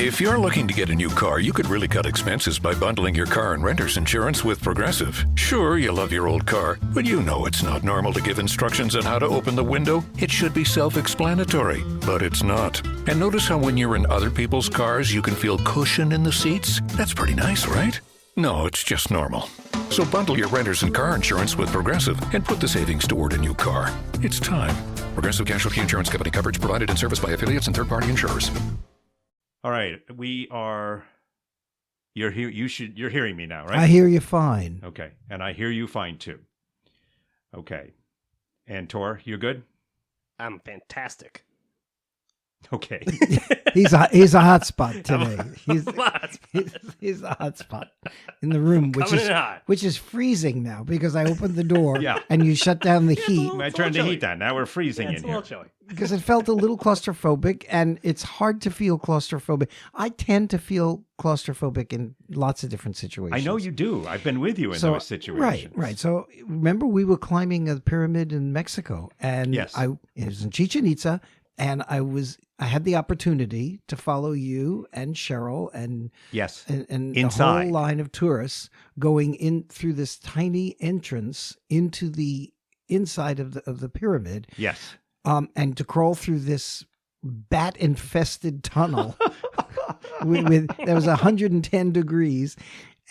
If you're looking to get a new car, you could really cut expenses by bundling your car and renter's insurance with Progressive. Sure, you love your old car, but you know it's not normal to give instructions on how to open the window. It should be self-explanatory, but it's not. And notice how when you're in other people's cars, you can feel cushion in the seats? That's pretty nice, right? No, it's just normal. So bundle your renter's and car insurance with Progressive and put the savings toward a new car. It's time. Progressive Casualty Insurance Company. Coverage provided and serviced by affiliates and third-party insurers. All right, we are. You're here. You're hearing me now, right? I hear you fine. Okay, and I hear you fine too. Okay, and Tor, you're good. I'm fantastic. Okay. He's a hot spot today. He's a hot spot in the room, which is freezing now because I opened the door and you shut down the heat. I turned the heat down. Now we're freezing in here. It's a little chilly. Because it felt a little claustrophobic, and it's hard to feel claustrophobic. I tend to feel claustrophobic in lots of different situations. I know you do. I've been with you in those situations. Right. So remember, we were climbing a pyramid in Mexico, and Yes. it was in Chichen Itza, and I had the opportunity to follow you and Cheryl and Yes, and the inside. whole line of tourists going in through this tiny entrance into the inside of the pyramid. Yes. And to crawl through this bat-infested tunnel with there was 110 degrees,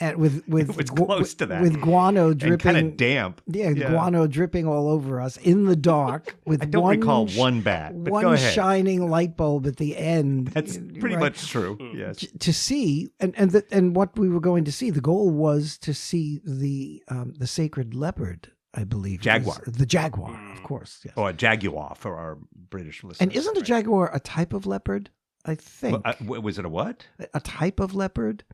and with It was close to that. with guano dripping, kind of damp. Yeah, guano dripping all over us in the dark. With I don't recall one bat, but go one ahead. shining light bulb at the end. That's pretty right? much true. Yes. To see and what we were going to see. The goal was to see the sacred leopard. I believe Jaguar. The jaguar, of course. Yes. Or a jaguar for our British listeners. And isn't a jaguar a type of leopard? I think. Was it a what? A type of leopard?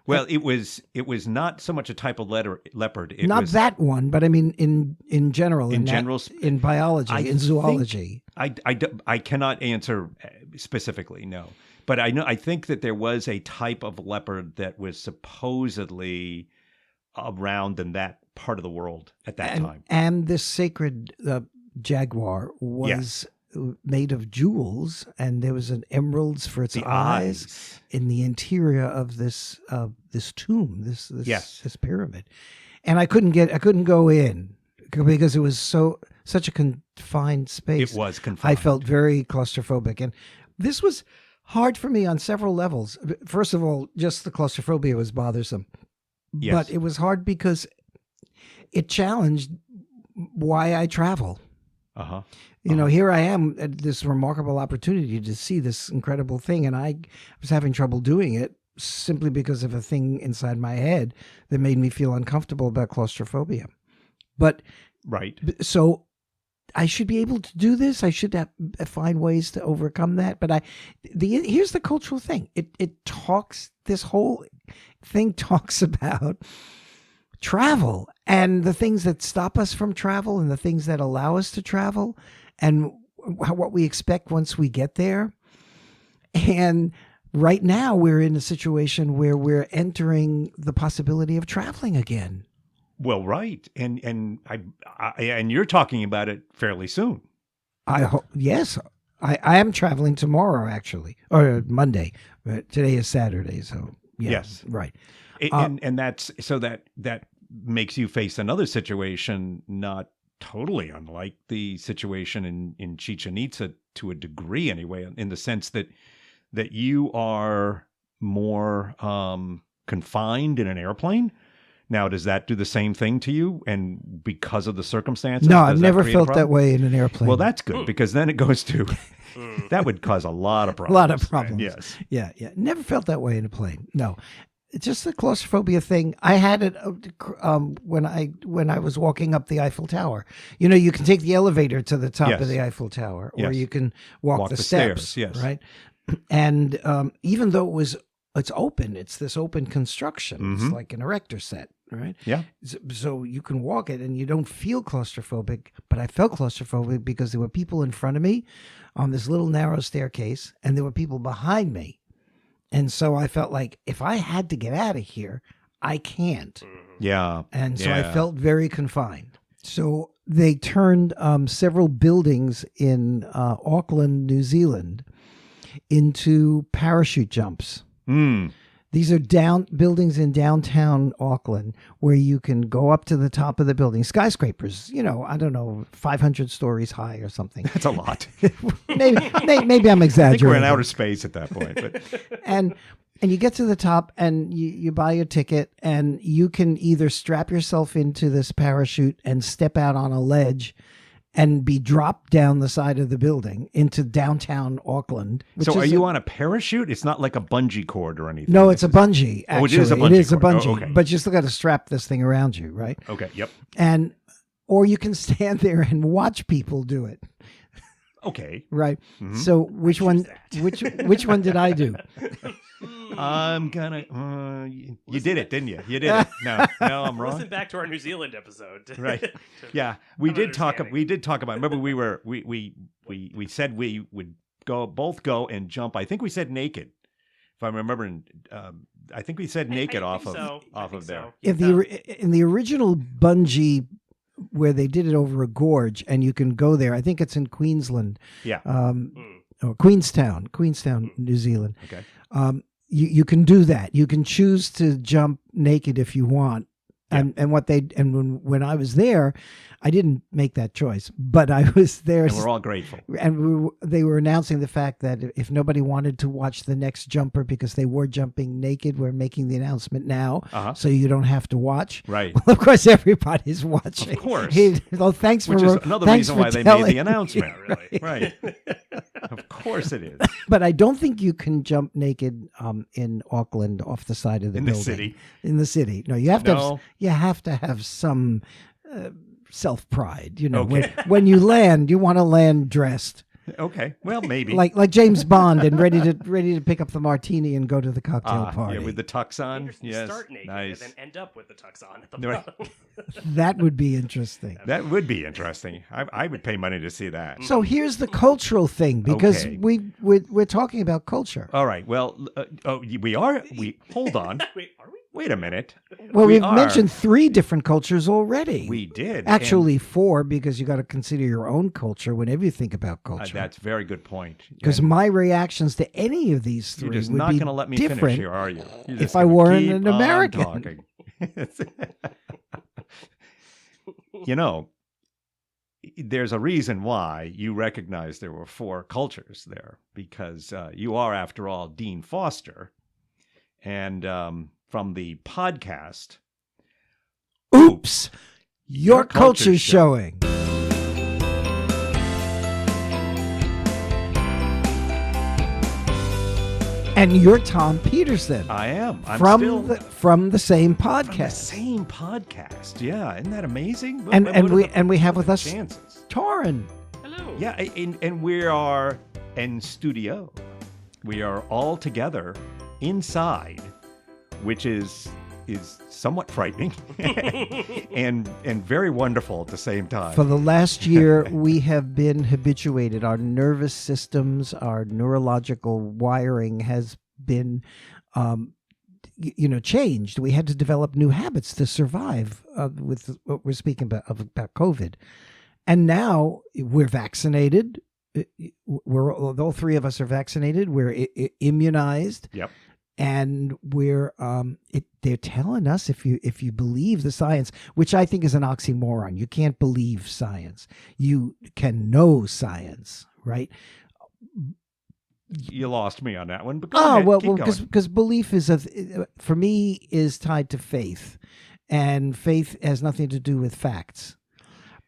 Well, it was not so much a type of leopard. It Not was, that one, but I mean in general. In general, in biology, in zoology. I cannot answer specifically, no. But I think that there was a type of leopard that was supposedly around in that part of the world at that time. And this sacred jaguar was made of jewels, and there was an emeralds for its eyes in the interior of this tomb, this pyramid. And I couldn't go in because it was such a confined space. It was confined. I felt very claustrophobic, and this was hard for me on several levels. First of all, just the claustrophobia was bothersome. Yes. But it was hard because it challenged why I travel. Uh-huh. You know, here I am at this remarkable opportunity to see this incredible thing, and I was having trouble doing it simply because of a thing inside my head that made me feel uncomfortable about claustrophobia. But right. So I should be able to do this. I should find ways to overcome that. But here's the cultural thing. This whole thing talks about travel and the things that stop us from travel and the things that allow us to travel and what we expect once we get there. And right now we're in a situation where we're entering the possibility of traveling again. Well, right. And you're talking about it fairly soon. Yes. I am traveling tomorrow, actually, or Monday. Today is Saturday, so yeah, yes, right. And that's so that makes you face another situation, not totally unlike the situation in Chichen Itza to a degree, anyway, in the sense that you are more confined in an airplane. Now, does that do the same thing to you? And because of the circumstances? No, I've never felt that way in an airplane. Well, that's good, because then it goes to, that would cause a lot of problems. A lot of problems. Yes. Yeah. Never felt that way in a plane. No. It's just the claustrophobia thing. I had it when I was walking up the Eiffel Tower. You know, you can take the elevator to the top of the Eiffel Tower, or you can walk the steps, stairs, right? And even though it's open, it's this open construction. Mm-hmm. It's like an erector set, right? Yeah. So you can walk it and you don't feel claustrophobic, but I felt claustrophobic because there were people in front of me on this little narrow staircase, and there were people behind me. And so I felt like if I had to get out of here, I can't. Yeah. And so I felt very confined. So they turned several buildings in Auckland, New Zealand, into parachute jumps. Mm. These are buildings in downtown Auckland where you can go up to the top of the building, skyscrapers, I don't know, 500 stories high or something. That's a lot. maybe I'm I exaggerating. think we're in outer space at that point. But and you get to the top and you buy your ticket and you can either strap yourself into this parachute and step out on a ledge and be dropped down the side of the building into downtown Auckland. so are you on a parachute? It's not like a bungee cord or anything. No, it's a bungee, actually. Oh, it is a bungee It is a cord. bungee, Oh, okay. but you still got to strap this thing around you, right? Okay, yep. Or you can stand there and watch people do it, Okay. right? Mhm. So which one did I do? I'm gonna. You did it, didn't you? You did it. No, I'm wrong. Listen back to our New Zealand episode. Right. Yeah, we I'm did talk. understanding. We did talk about. Remember, we said we would both go and jump. I think we said naked, if I'm remembering. I think we said naked I off think so. I of think there. so. In the original bungee, where they did it over a gorge, and you can go there. I think it's in Queensland. Yeah. Or Queenstown, New Zealand. Okay. You can do that. You can choose to jump naked if you want. Yeah. And when I was there, I didn't make that choice, but I was there. And we're all grateful. And they were announcing the fact that if nobody wanted to watch the next jumper because they were jumping naked, we're making the announcement now, so you don't have to watch. Right. Well, of course, everybody's watching. Of course. Well, thanks Which for is another thanks reason for why they made telling the announcement. Yeah, really. Right. Of course it is. But I don't think you can jump naked in Auckland off the side of the In the building. city. In the city. No, you have to No. have to have some self-pride. Okay. When you land, you want to land dressed. Okay. Well, maybe. Like James Bond and ready to pick up the martini and go to the cocktail party. Yeah, with the tux on. Interesting. Yes. Start naked Nice. and then end up with the tux on at the Right. bottom. That would be interesting. That would be interesting. I would pay money to see that. So here's the cultural thing, because Okay. we're talking about culture. All right. Well, we are. Hold on. Wait, are we? Wait a minute. Well, we we've are. mentioned 3 different cultures already. We did. and, Actually, 4, because you got to consider your own culture whenever you think about culture. that's a very good point. Because And my reactions to any of these 3 you're just would not be going to let me different. finish here, are you? You're just I gonna weren't keep an on American. talking. There's a reason why you recognize there were 4 cultures there, because you are, after all, Dean Foster. And from the podcast, Oops, your culture's culture's showing. And you're Tom Peterson I am. I'm from still the same from the podcast. same podcast. Yeah, isn't that amazing? And What and are we the- and we have what with are us the chances. Torin. Hello. Yeah, and we are in studio. We are all together inside, which is somewhat frightening and very wonderful at the same time. For the last year, we have been habituated. Our nervous systems, our neurological wiring has been, changed. We had to develop new habits to survive with what we're speaking about COVID. And now we're vaccinated. All 3 of us are vaccinated. We're immunized. Yep. And they're telling us, if you believe the science, which I think is an oxymoron. You can't believe science. You can know science, right? You lost me on that one, but go ahead, keep going. Because belief for me is tied to faith, and faith has nothing to do with facts.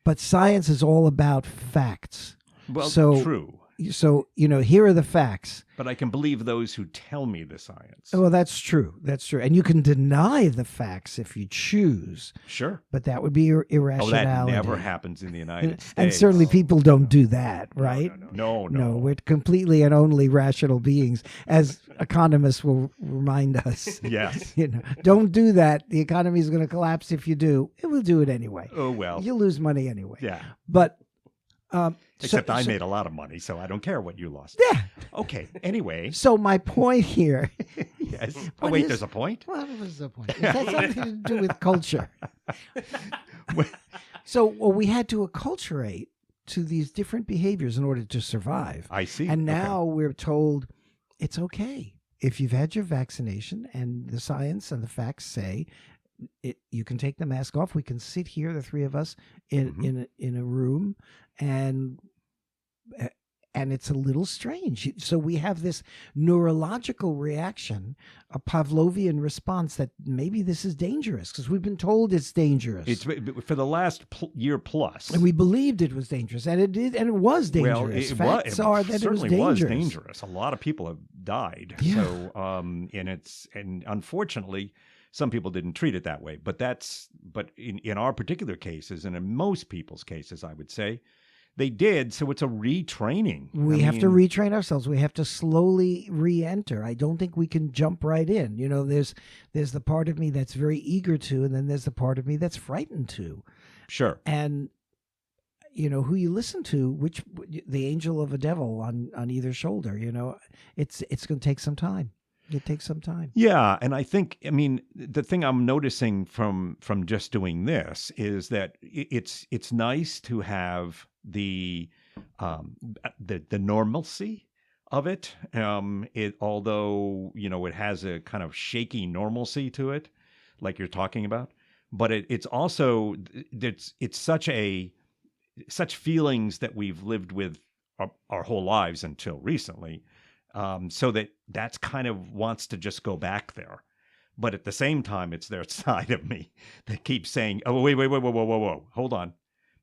But science is all about facts. Well, so, true. So, here are the facts. But I can believe those who tell me the science. Well, that's true. That's true. And you can deny the facts if you choose, Sure. but that would be Oh, irrationality. that never happens in the United States. And certainly people don't do that, right? No. No, we're completely and only rational beings, as economists will remind us. Yes. Don't do that. The economy is going to collapse if you do. It will do it anyway. Oh, well. You'll lose money anyway. Yeah. But Except I made a lot of money, so I don't care what you lost. Yeah. Okay. Anyway. So my point here. Yes. Oh, What wait, is- there's a point? What was the point? It has something to do with culture. So we had to acculturate to these different behaviors in order to survive. I see. And now we're told it's okay. If you've had your vaccination and the science and the facts say you can take the mask off, we can sit here, the three of us, in a room, and it's a little strange. So we have this neurological reaction, a Pavlovian response that maybe this is dangerous because we've been told it's dangerous. It's for the last year plus, and we believed it was dangerous, and it did, and it was dangerous. Well, Facts are that it was certainly dangerous. was dangerous. A lot of people have died. Yeah. So, and unfortunately, some people didn't treat it that way. But in our particular cases, and in most people's cases, I would say, they did. So it's a retraining. We have to retrain ourselves. We have to slowly re-enter. I don't think we can jump right in. You know, there's the part of me that's very eager to, and then there's the part of me that's frightened to. Sure. And you know who you listen to, which the angel of a devil on either shoulder. You know, it's going to take some time. It takes some time. Yeah, and I think, I mean, the thing I'm noticing from just doing this is that it's nice to have the normalcy of it. Although it has a kind of shaky normalcy to it, like you're talking about. But it's also it's such feelings that we've lived with our whole lives until recently. So that's kind of wants to just go back there. But at the same time, it's their side of me that keeps saying, oh, wait, whoa, hold on.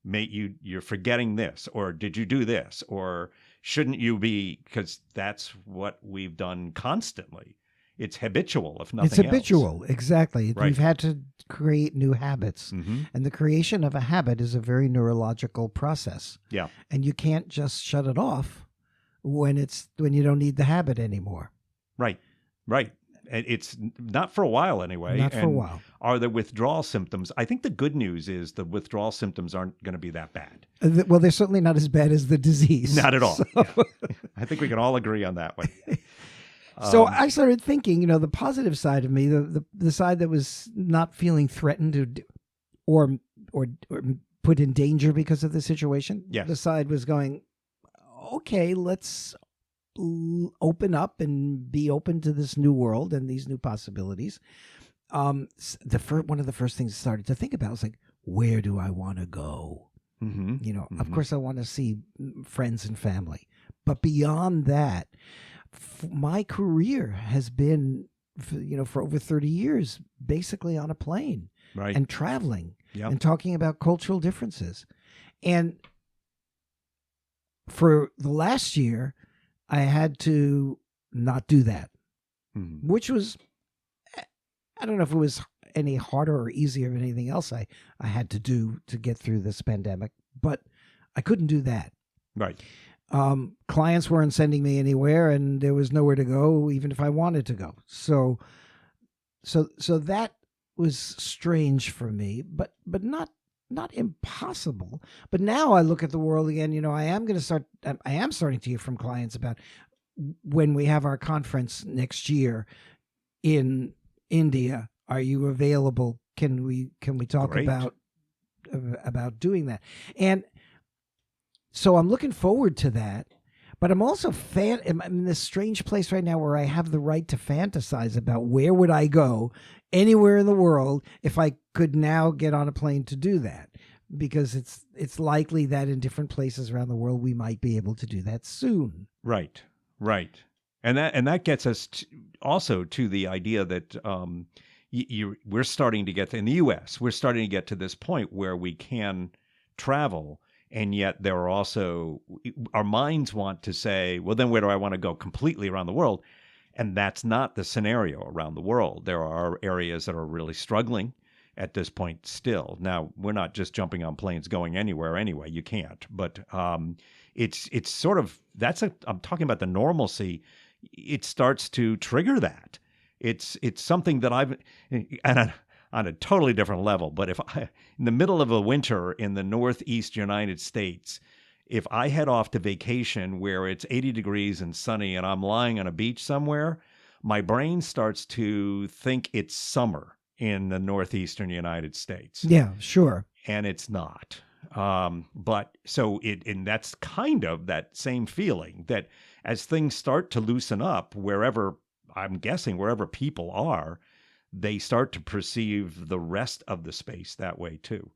Mate, you're forgetting this, or did you do this, or shouldn't you be, because that's what we've done constantly. It's habitual, if nothing else. It's habitual, exactly. Right. We've had to create new habits. Mm-hmm. And the creation of a habit is a very neurological process. Yeah. And you can't just shut it off when you don't need the habit anymore. Right. It's not for a while anyway. Not for a while. Are there withdrawal symptoms? I think the good news is the withdrawal symptoms aren't going to be that bad. Well, they're certainly not as bad as the disease. Not at all. So, Yeah. I think we can all agree on that one. So I started thinking, the positive side of me, the side that was not feeling threatened or put in danger because of the situation. Yes. The side was going, okay, let's open up and be open to this new world and these new possibilities. One of the first things I started to think about was like, where do I want to go? Mm-hmm. Of course I want to see friends and family, but beyond that, my career has been, for over 30 years, basically on a plane, right, and traveling, yep, and talking about cultural differences. And for the last year, I had to not do that, mm-hmm, which was, I don't know if it was any harder or easier than anything else I had to do to get through this pandemic, but I couldn't do that. right. Clients weren't sending me anywhere, and there was nowhere to go, even if I wanted to go. So that was strange for me, but not impossible. But now I look at the world again. I am starting to hear from clients about when we have our conference next year in India. Are you available? Can we talk Great. about doing that? And so I'm looking forward to that, but I'm also I'm in this strange place right now where I have the right to fantasize about where would I go anywhere in the world if I could now get on a plane to do that, because it's likely that in different places around the world we might be able to do that soon. Right. And that gets us also to the idea that we're starting to get in the U.S. We're starting to get to this point where we can travel. And yet there are also, our minds want to say, well, then where do I want to go completely around the world? And that's not the scenario around the world. There are areas that are really struggling at this point still. Now, we're not just jumping on planes going anywhere anyway. You can't. But it's sort of, I'm talking about the normalcy. It starts to trigger that. It's something that and on a totally different level. But if in the middle of a winter in the Northeast United States, if I head off to vacation where it's 80 degrees and sunny and I'm lying on a beach somewhere, my brain starts to think it's summer in the Northeastern United States. Yeah, sure. And it's not. But so and that's kind of that same feeling that as things start to loosen up, I'm guessing wherever people are, they start to perceive the rest of the space that way too.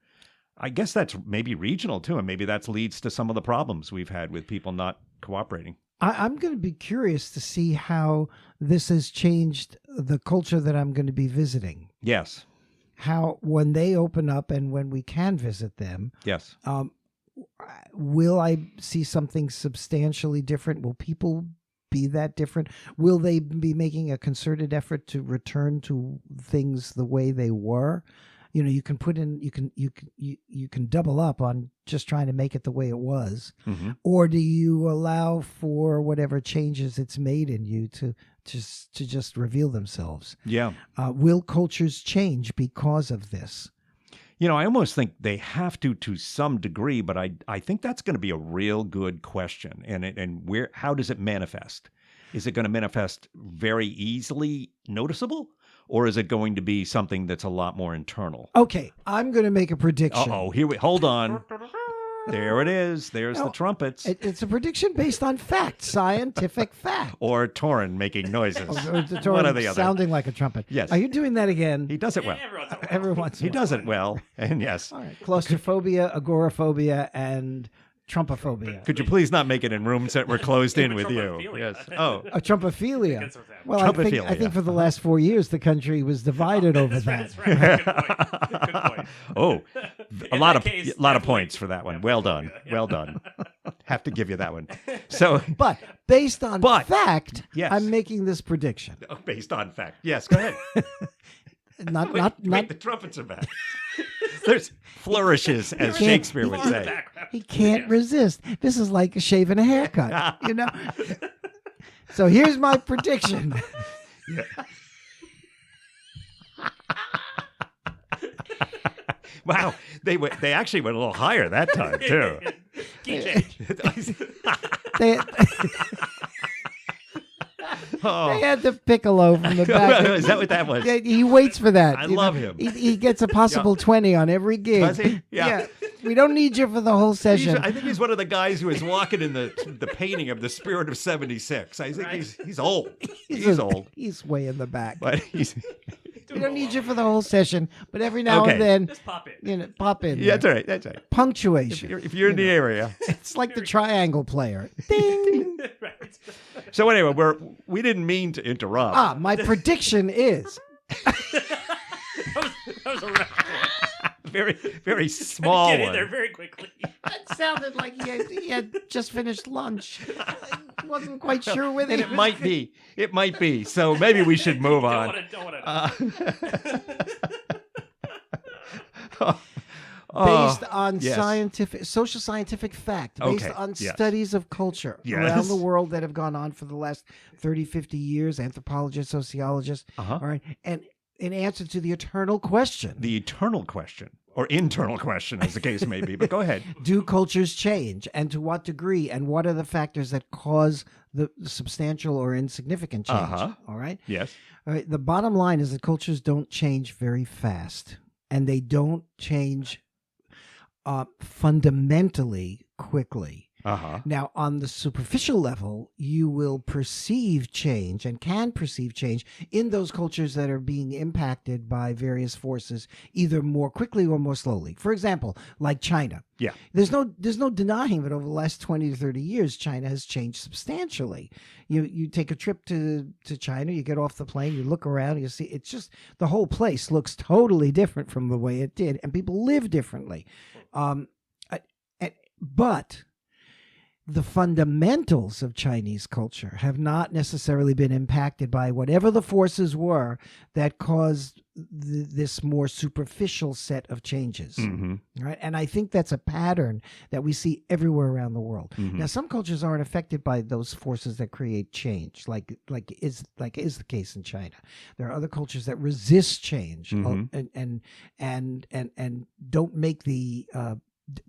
I guess that's maybe regional too, and maybe that leads to some of the problems we've had with people not cooperating. I'm going to be curious to see how this has changed the culture that I'm going to be visiting. Yes. How, when they open up and when we can visit them, Yes. will I see something substantially different? Will people be that different? Will they be making a concerted effort to return to things the way they were? You know, you can double up on just trying to make it the way it was, or do you allow for whatever changes it's made in you to just reveal themselves? Yeah. Will cultures change because of this? You know, I almost think they have to some degree, but I think that's going to be a real good question. And how does it manifest? Is it going to manifest very easily noticeable? Or is it going to be something that's a lot more internal? Okay, I'm going to make a prediction. Hold on. There it is. There's the trumpets. It's a prediction based on fact, scientific fact. Or Torin making noises. One or the other. Sounding like a trumpet. Yes. Are you doing that again? He does it well. Every once in a while. He does it well, and yes. All right. Claustrophobia, agoraphobia, and Trumpophobia. Could you please not make it in rooms that were closed in with you? Trumpophilia. Yes. Oh. A Trumpophilia. Well, Trumpophilia. I think for the last 4 years the country was divided over that. That's right. Good point. Oh, a In lot that of case, points for that one. Well done. Yeah. Well done. Have to give you that one. So, But based on fact, yes. I'm making this prediction. Based on fact. Yes, go ahead. Not the trumpets are back. There's flourishes, as Shakespeare would say. He can't resist. This is like shaving a haircut, you know? So here's my prediction. Wow, they actually went a little higher that time too. Key change. They had the piccolo from the back. Is that what that was? Yeah, he waits for that. I love him. He gets a possible 20 on every gig. Does he? Yeah. We don't need you for the whole session. I think he's one of the guys who is walking in the painting of the Spirit of '76. I think he's old. He's old. He's way in the back. But he's. We don't need you for the whole session, but every now and then, Just pop in. you know, pop in. Yeah, there. that's right. Punctuation. If you're in the area. It's like the triangle player. Ding. Right. So anyway, we didn't mean to interrupt. My prediction is That was a rough one. Very, very small Get in one. there very quickly. that sounded like he had just finished lunch. I wasn't quite sure whether And it might be. It might be. So maybe we should move on. Don't want to. based on yes. social scientific fact, based Okay, on yes. studies of culture Yes. around the world that have gone on for the last 30, 50 years, anthropologists, sociologists, Uh-huh. all right, and in answer to the eternal question, The eternal question, or internal question, as the case may be. But go ahead. do cultures change, and to what degree, and what are the factors that cause the substantial or insignificant change? Uh-huh. All right? Yes. All right. The bottom line is that cultures don't change very fast, and they don't change fundamentally quickly. Uh-huh. Now, on the superficial level, you will perceive change and can perceive change in those cultures that are being impacted by various forces, either more quickly or more slowly. For example, like China. Yeah. There's no denying that over the last 20 to 30 years, China has changed substantially. You take a trip to China, you get off the plane, you look around, you see it's just the whole place looks totally different from the way it did, and people live differently. But the fundamentals of Chinese culture have not necessarily been impacted by whatever the forces were that caused this more superficial set of changes. Mm-hmm. Right? And I think that's a pattern that we see everywhere around the world. Mm-hmm. Now, some cultures aren't affected by those forces that create change, like is the case in China. There are other cultures that resist change and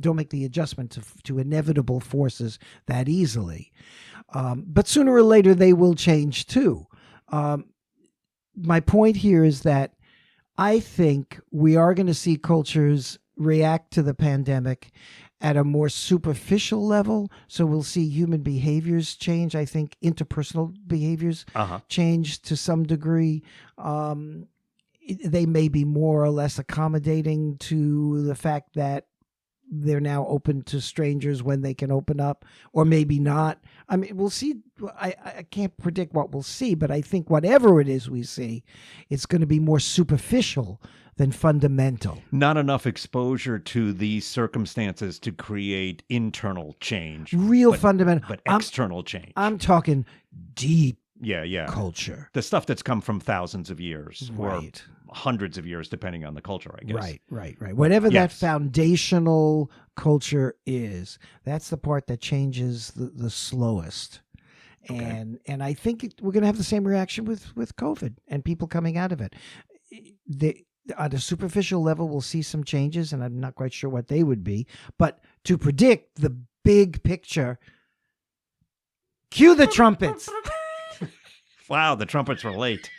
don't make the adjustment to inevitable forces that easily. But sooner or later, they will change too. My point here is that I think we are going to see cultures react to the pandemic at a more superficial level. So we'll see human behaviors change. I think interpersonal behaviors change to some degree. They may be more or less accommodating to the fact that they're now open to strangers when they can open up, or maybe not. I mean, we'll see. I can't predict what we'll see, but I think whatever it is we see, it's going to be more superficial than fundamental. Not enough exposure to these circumstances to create internal change. Real fundamental. But external change. I'm talking deep yeah. culture. The stuff that's come from thousands of years Right. or hundreds of years, depending on the culture, I guess. Right. Whatever that Yes. foundational culture is, that's the part that changes the slowest. Okay. And I think we're going to have the same reaction with COVID and people coming out of it. At a superficial level, we'll see some changes, and I'm not quite sure what they would be. But to predict the big picture, cue the trumpets. Wow, the trumpets were late.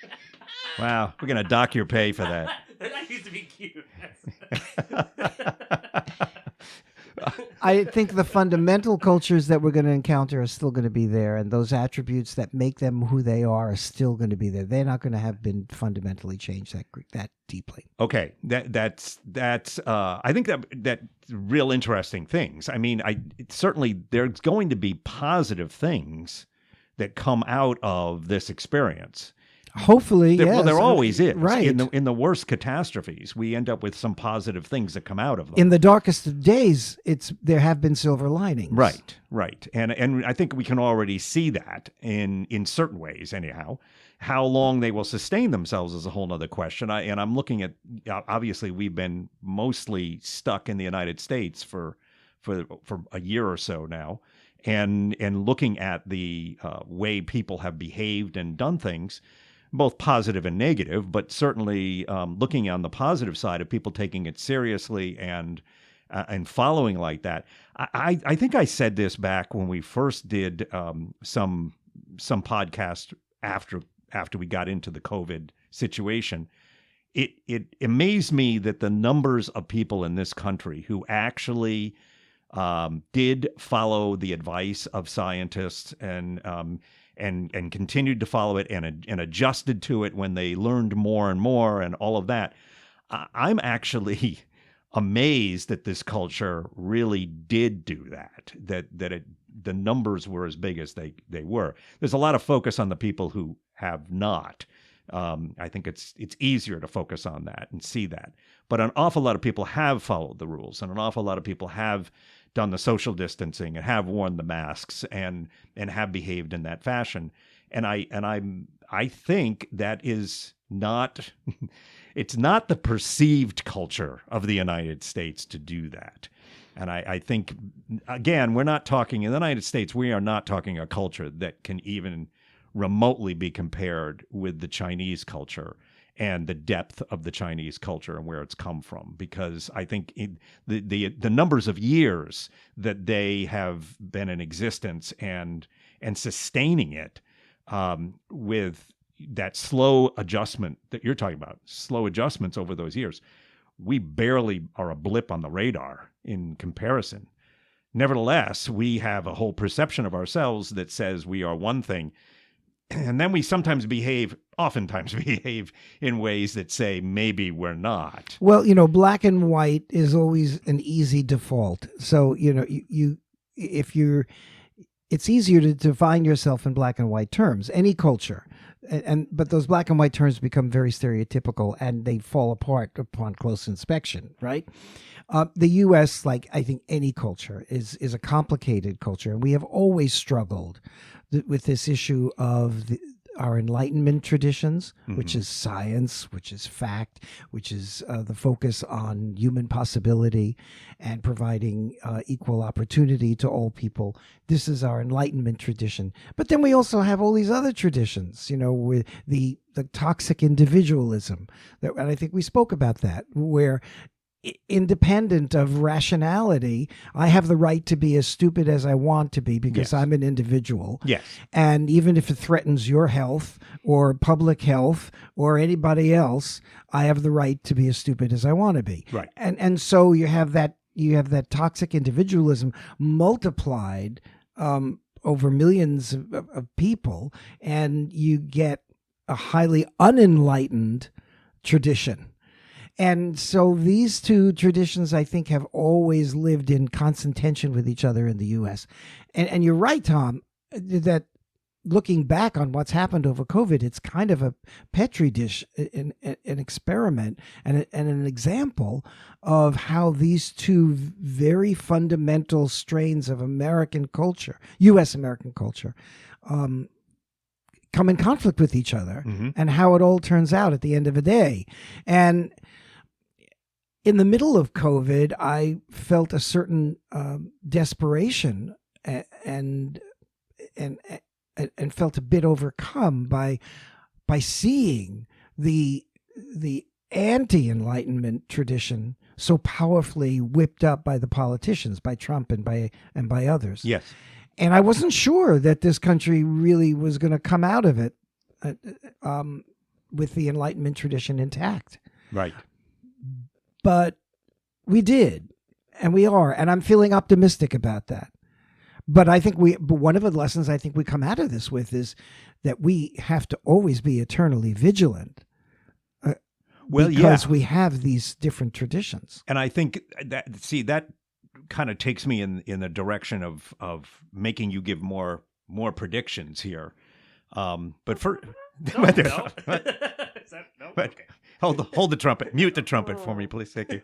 Wow, we're going to dock your pay for that. That used to be cute. I think the fundamental cultures that we're going to encounter are still going to be there, and those attributes that make them who they are still going to be there. They're not going to have been fundamentally changed that deeply. Okay, that's I think that's real interesting things. I mean, certainly there's going to be positive things that come out of this experience. Hopefully, yes. Well, there always is. Right. In the worst catastrophes, we end up with some positive things that come out of them. In the darkest of days, there have been silver linings. Right. And I think we can already see that in certain ways, anyhow. How long they will sustain themselves is a whole other question. I'm looking at, obviously, we've been mostly stuck in the United States for a year or so now, and looking at the way people have behaved and done things, both positive and negative, but certainly looking on the positive side of people taking it seriously and following like that. I think I said this back when we first did some podcast after we got into the COVID situation. It amazed me that the numbers of people in this country who actually did follow the advice of scientists and continued to follow it and adjusted to it when they learned more and more and all of that. I'm actually amazed that this culture really did do that. The numbers were as big as they were. There's a lot of focus on the people who have not. I think it's easier to focus on that and see that. But an awful lot of people have followed the rules, and an awful lot of people have done the social distancing and have worn the masks and have behaved in that fashion. And I think that is not it's not the perceived culture of the United States to do that. And I think, again, we're not talking in the United States, we are not talking a culture that can even remotely be compared with the Chinese culture and the depth of the Chinese culture and where it's come from. Because I think the numbers of years that they have been in existence and sustaining it with that slow adjustment that you're talking about, slow adjustments over those years, we barely are a blip on the radar in comparison. Nevertheless, we have a whole perception of ourselves that says we are one thing. And then we oftentimes behave in ways that say maybe we're not. Well, black and white is always an easy default. So, it's easier to define yourself in black and white terms, any culture. But those black and white terms become very stereotypical and they fall apart upon close inspection, right? The U.S., like I think any culture, is a complicated culture, and we have always struggled with this issue of our Enlightenment traditions, which is science, which is fact, which is the focus on human possibility and providing equal opportunity to all people. This is our Enlightenment tradition. But then we also have all these other traditions, with the toxic individualism. And I think we spoke about that, where independent of rationality. I have the right to be as stupid as I want to be because Yes. I'm an individual. Yes. And even if it threatens your health or public health or anybody else, I have the right to be as stupid as I want to be. Right. And so you have that toxic individualism multiplied over millions of people, and you get a highly unenlightened tradition. And so these two traditions, I think, have always lived in constant tension with each other in the U.S. And you're right, Tom, that looking back on what's happened over COVID, it's kind of a petri dish, an experiment, and an example of how these two very fundamental strains of American culture, U.S. American culture, come in conflict with each other, and how it all turns out at the end of the day. And in the middle of COVID, I felt a certain desperation and felt a bit overcome by seeing the anti-Enlightenment tradition so powerfully whipped up by the politicians, by Trump and by others. Yes. And I wasn't sure that this country really was going to come out of it with the Enlightenment tradition intact. Right. But we did, and we are, and I'm feeling optimistic about that. But I think one of the lessons I think we come out of this with is that we have to always be eternally vigilant. Because we have these different traditions. And I think that kind of takes me in the direction of making you give more predictions here. But for No. Is that, no? but Okay. hold the trumpet, mute the trumpet for me, please. Thank you.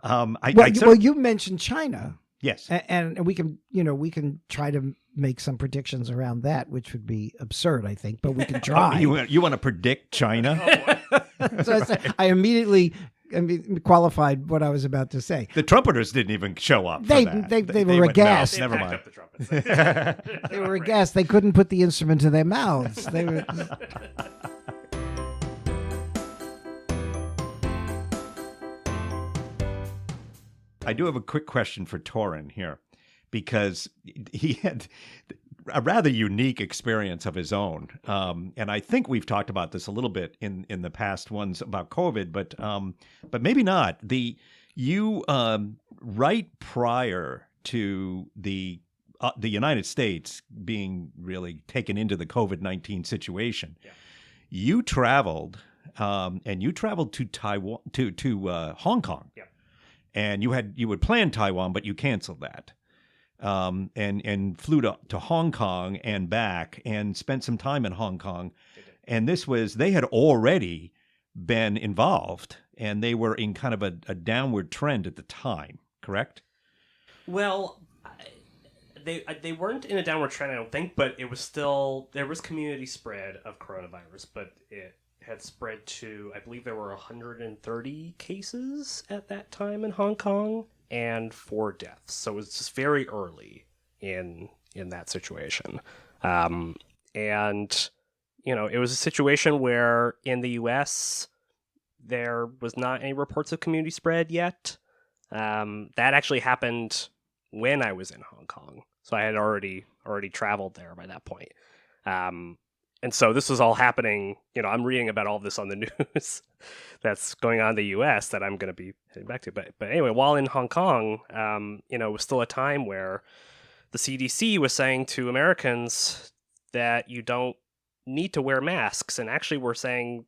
Well, you mentioned China. Yes. And we can try to make some predictions around that, which would be absurd, I think, but we can try. You want to predict China? So I immediately qualified what I was about to say. The trumpeters didn't even show up. They for that. they were went, no, aghast. never Packed mind. up the trumpets. They were aghast. They couldn't put the instrument to their mouths. They were. I do have a quick question for Torin here, because he had a rather unique experience of his own, and I think we've talked about this a little bit in the past ones about COVID, but maybe not. You right prior to the United States being really taken into the COVID-19 situation, you traveled to Taiwan to Hong Kong. Yeah. And you had planned Taiwan, but you canceled that, and flew to Hong Kong and back, and spent some time in Hong Kong. And they had already been involved, and they were in kind of a downward trend at the time, correct? Well, they weren't in a downward trend, I don't think, but it was still, there was community spread of coronavirus, but it had spread to, I believe there were 130 cases at that time in Hong Kong and 4 deaths. So it was just very early in that situation. And, it was a situation where in the US, there was not any reports of community spread yet. That actually happened when I was in Hong Kong. So I had already traveled there by that point. And so this was all happening, I'm reading about all this on the news that's going on in the US that I'm going to be heading back to. But anyway, while in Hong Kong, it was still a time where the CDC was saying to Americans that you don't need to wear masks. And actually we're saying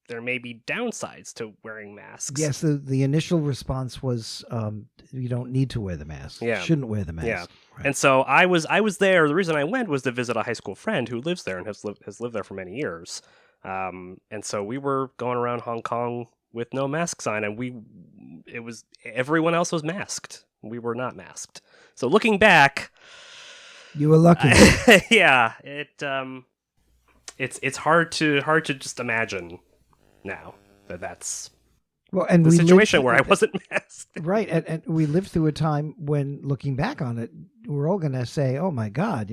there may be downsides to wearing masks. Yes, the initial response was you don't need to wear the mask. Yeah. Shouldn't wear the mask. Yeah. Right. And so I was there. The reason I went was to visit a high school friend who lives there and has lived there for many years. And so we were going around Hong Kong with no masks on, and everyone else was masked. We were not masked. So looking back, You were lucky. yeah, it's hard to just imagine now that's Well, and the we situation lived, where I wasn't masked. right, and we lived through a time when, looking back on it, we're all going to say, "Oh my God,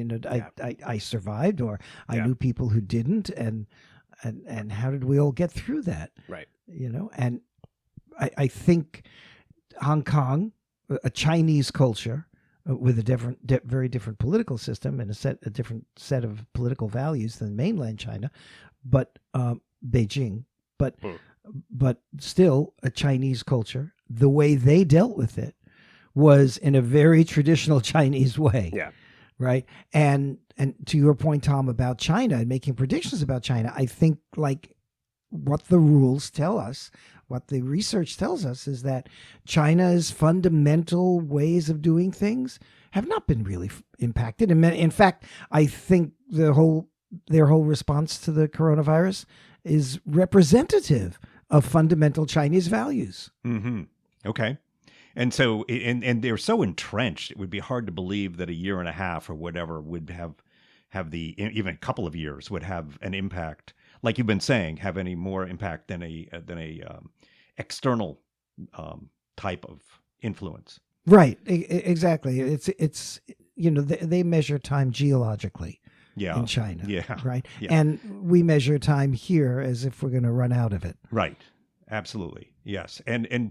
I survived," or "I Yeah. knew people who didn't," and how did we all get through that? Right. And I think Hong Kong, a Chinese culture with a very different political system and a different set of political values than mainland China, but Beijing, but still a Chinese culture. The way they dealt with it was in a very traditional Chinese way. Yeah. Right. And to your point, Tom, about China and making predictions about China, I think like what the rules tell us, what the research tells us is that China's fundamental ways of doing things have not been really impacted. And in fact, I think their whole response to the coronavirus is representative of fundamental Chinese values. Mm-hmm. Okay. And so, and they're so entrenched, it would be hard to believe that a year and a half or whatever would have even a couple of years would have an impact, like you've been saying, have any more impact than a external type of influence. Right. Exactly. It's they measure time geologically. Yeah. In China. Yeah. Right. Yeah. And we measure time here as if we're going to run out of it. Right. Absolutely. Yes. So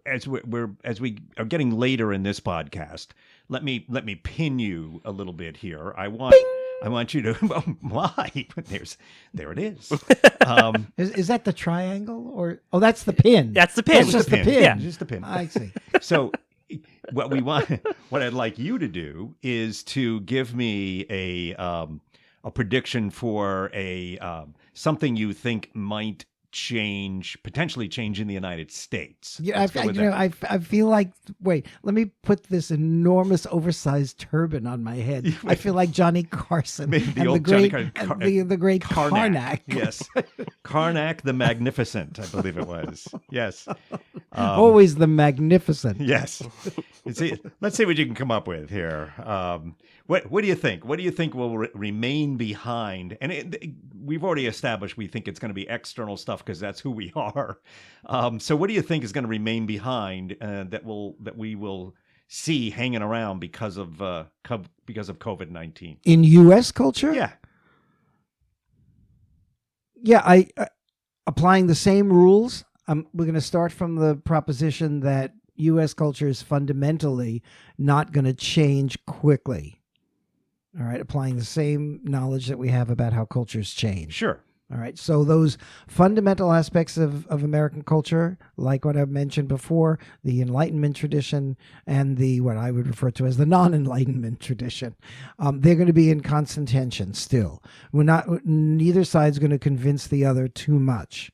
as we are getting later in this podcast, let me pin you a little bit here. I want you to why? There it is. Is that the triangle or that's the pin? That's the pin. That's just the pin. Yeah. Just the pin. I see. So what I'd like you to do is to give me a prediction for something you think might potentially change in the United States. Yeah, I feel like, wait, let me put this enormous oversized turban on my head. I feel like Johnny Carson Maybe and the great Karnak. Yes. Karnak the Magnificent, I believe it was. Yes. Always the magnificent. Yes. Let's see what you can come up with here. What do you think? What do you think will remain behind? And we've already established we think it's going to be external stuff because that's who we are. So what do you think is going to remain behind that we will see hanging around because of COVID-19 in U.S. culture? Yeah. Yeah, I applying the same rules. We're going to start from the proposition that U.S. culture is fundamentally not going to change quickly. All right, applying the same knowledge that we have about how cultures change. Sure. All right, so those fundamental aspects of American culture, like what I've mentioned before, the Enlightenment tradition and what I would refer to as the non-Enlightenment tradition, they're going to be in constant tension still. Neither side's going to convince the other too much.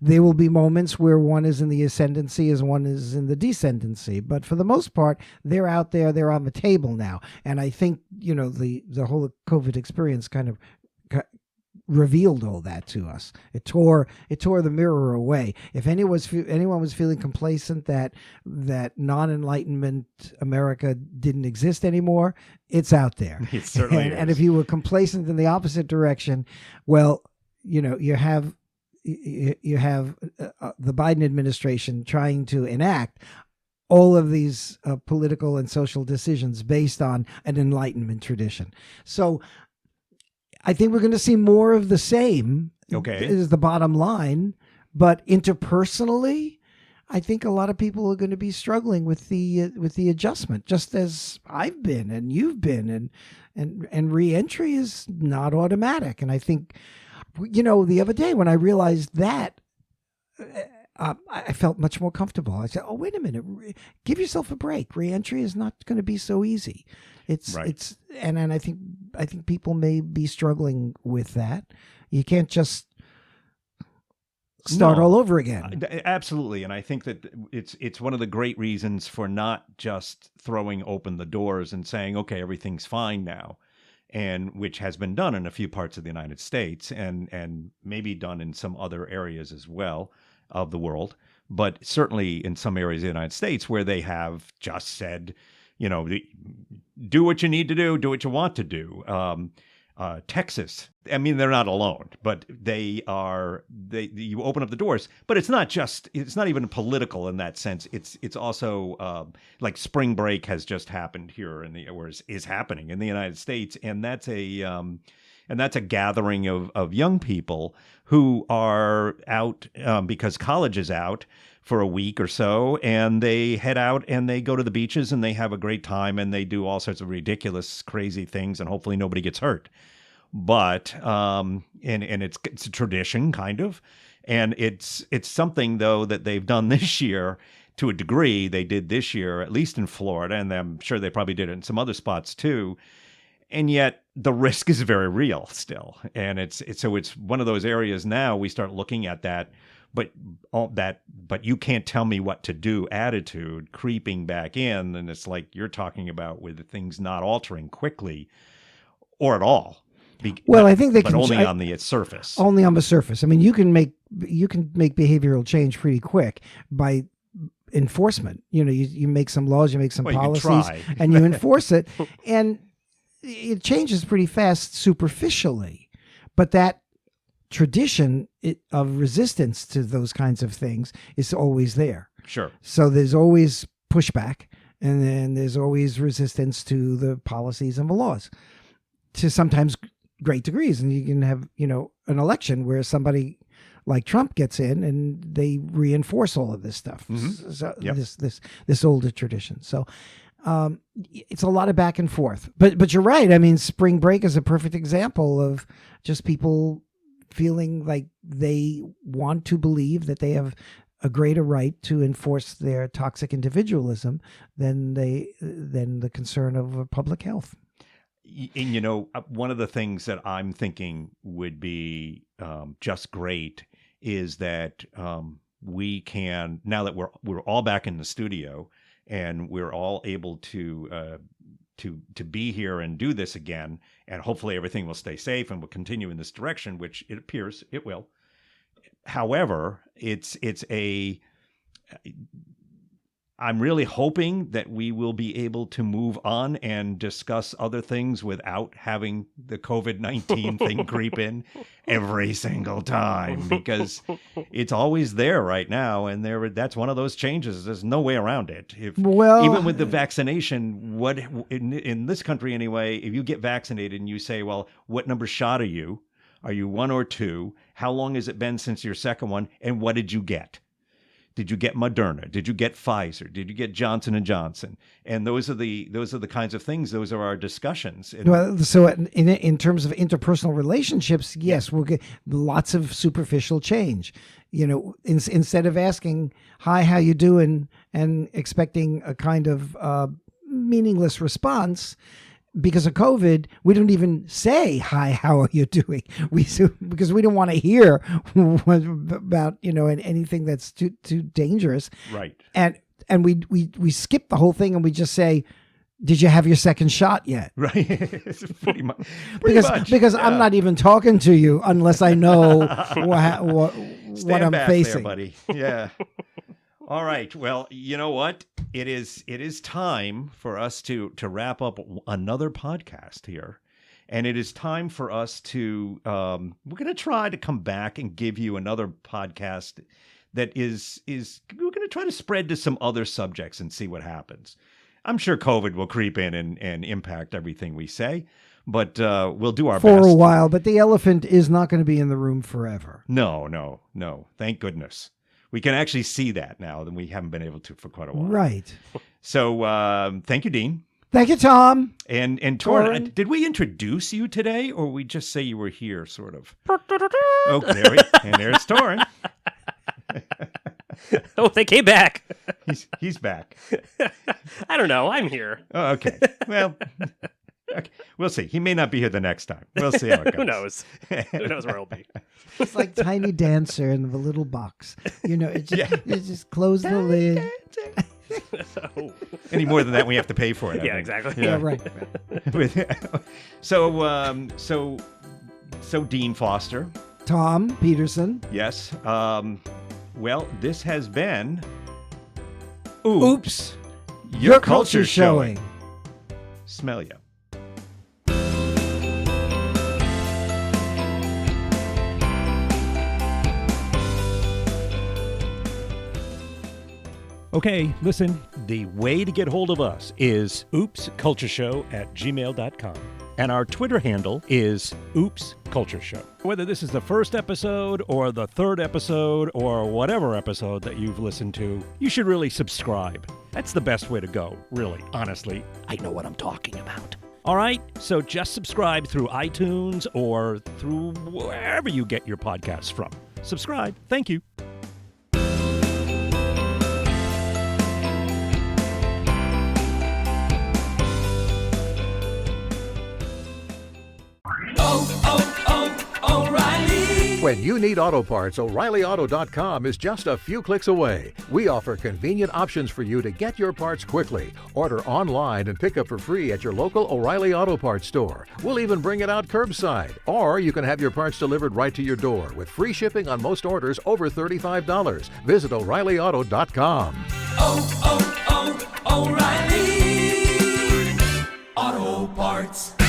There will be moments where one is in the ascendancy as one is in the descendancy, but for the most part, they're out there, they're on the table now. And I think, the whole COVID experience kind of revealed all that to us. It tore the mirror away. If anyone was feeling complacent that non-Enlightenment America didn't exist anymore, it's out there. It certainly is. And if you were complacent in the opposite direction, well, you have the Biden administration trying to enact all of these political and social decisions based on an Enlightenment tradition. So I think we're going to see more of the same. Okay, is the bottom line. But interpersonally, I think a lot of people are going to be struggling with the adjustment, just as I've been and you've been, and reentry is not automatic. And I think, the other day when I realized that, I felt much more comfortable. I said, "Oh, wait a minute! Give yourself a break. Reentry is not going to be so easy." And I think people may be struggling with that. You can't just start all over again. Absolutely, and I think that it's one of the great reasons for not just throwing open the doors and saying, "Okay, everything's fine now," and which has been done in a few parts of the United States and maybe done in some other areas as well of the world, but certainly in some areas of the United States where they have just said, do what you need to do what you want to do. Texas, I mean, they're not alone, but you open up the doors, but it's not even political in that sense. It's also like spring break has just happened here is happening in the United States. And that's And that's a gathering of young people who are out because college is out for a week or so, and they head out and they go to the beaches and they have a great time and they do all sorts of ridiculous, crazy things, and hopefully nobody gets hurt. But and it's a tradition, kind of, and it's something though that they've done this year to a degree. They did this year, at least in Florida, and I'm sure they probably did it in some other spots too. And yet the risk is very real still, and it's one of those areas now we start looking at that. But you can't tell me what to do attitude creeping back in, and it's like you're talking about with things not altering quickly or at all. Well, I think they but can, only on the surface. Only on the surface. I mean, you can make behavioral change pretty quick by enforcement. You make some laws, you make some policies, and you enforce it, and it changes pretty fast superficially. But that tradition of resistance to those kinds of things is always there. Sure. So there's always pushback, and then there's always resistance to the policies and the laws, to sometimes great degrees. And you can have, an election where somebody like Trump gets in and they reinforce all of this stuff. Mm-hmm. So yep. this older tradition. So it's a lot of back and forth. But you're right. I mean, spring break is a perfect example of just people feeling like they want to believe that they have a greater right to enforce their toxic individualism than the concern of public health. And one of the things that I'm thinking would be just great is that we can, now that we're all back in the studio and we're all able to be here and do this again, and hopefully everything will stay safe and will continue in this direction, which it appears it will. However, I'm really hoping that we will be able to move on and discuss other things without having the COVID-19 thing creep in every single time, because it's always there right now, and that's one of those changes. There's no way around it. Even with the vaccination, in this country anyway, if you get vaccinated and you say, well, what number shot are you? Are you 1 or 2? How long has it been since your second one? And what did you get? Did you get Moderna? Did you get Pfizer? Did you get Johnson & Johnson? And those are the kinds of things. Those are our discussions. Well, so in terms of interpersonal relationships, yes, we'll get lots of superficial change. Instead of asking, "Hi, how you doing?" and expecting a kind of meaningless response. Because of COVID, we don't even say, "Hi, how are you doing?" Because we don't want to hear about anything that's too dangerous. Right. And we skip the whole thing and we just say, "Did you have your second shot yet?" Right. Pretty much. Because yeah. I'm not even talking to you unless I know what I'm facing, there, buddy. Yeah. All right. Well, you know what? It is time for us to wrap up another podcast here. And it is time for us to, we're going to try to come back and give you another podcast that is we're going to try to spread to some other subjects and see what happens. I'm sure COVID will creep in and impact everything we say, but we'll do our best. For a while, but the elephant is not going to be in the room forever. No. Thank goodness. We can actually see that now, and we haven't been able to for quite a while. Right. So thank you, Dean. Thank you, Tom. And Torin, did we introduce you today, or we just say you were here, sort of? Oh, and there's Torin. Oh, they came back. He's back. I don't know. I'm here. Oh, okay. Well, okay. We'll see. He may not be here the next time. We'll see how it goes. Who knows? Who knows where he'll be? It's like Tiny Dancer in the little box. You just close the lid. Any more than that, we have to pay for it. Yeah, exactly. Yeah, right. So Dean Foster. Tom Peterson. Yes. Well, this has been Oops. Your culture showing. Smell ya. Okay, listen, the way to get hold of us is oopscultureshow@gmail.com. And our Twitter handle is Oops Culture Show. Whether this is the first episode or the third episode or whatever episode that you've listened to, you should really subscribe. That's the best way to go, really, honestly. I know what I'm talking about. All right, so just subscribe through iTunes or through wherever you get your podcasts from. Subscribe. Thank you. When you need auto parts, O'ReillyAuto.com is just a few clicks away. We offer convenient options for you to get your parts quickly. Order online and pick up for free at your local O'Reilly Auto Parts store. We'll even bring it out curbside. Or you can have your parts delivered right to your door with free shipping on most orders over $35. Visit O'ReillyAuto.com. O'Reilly Auto Parts.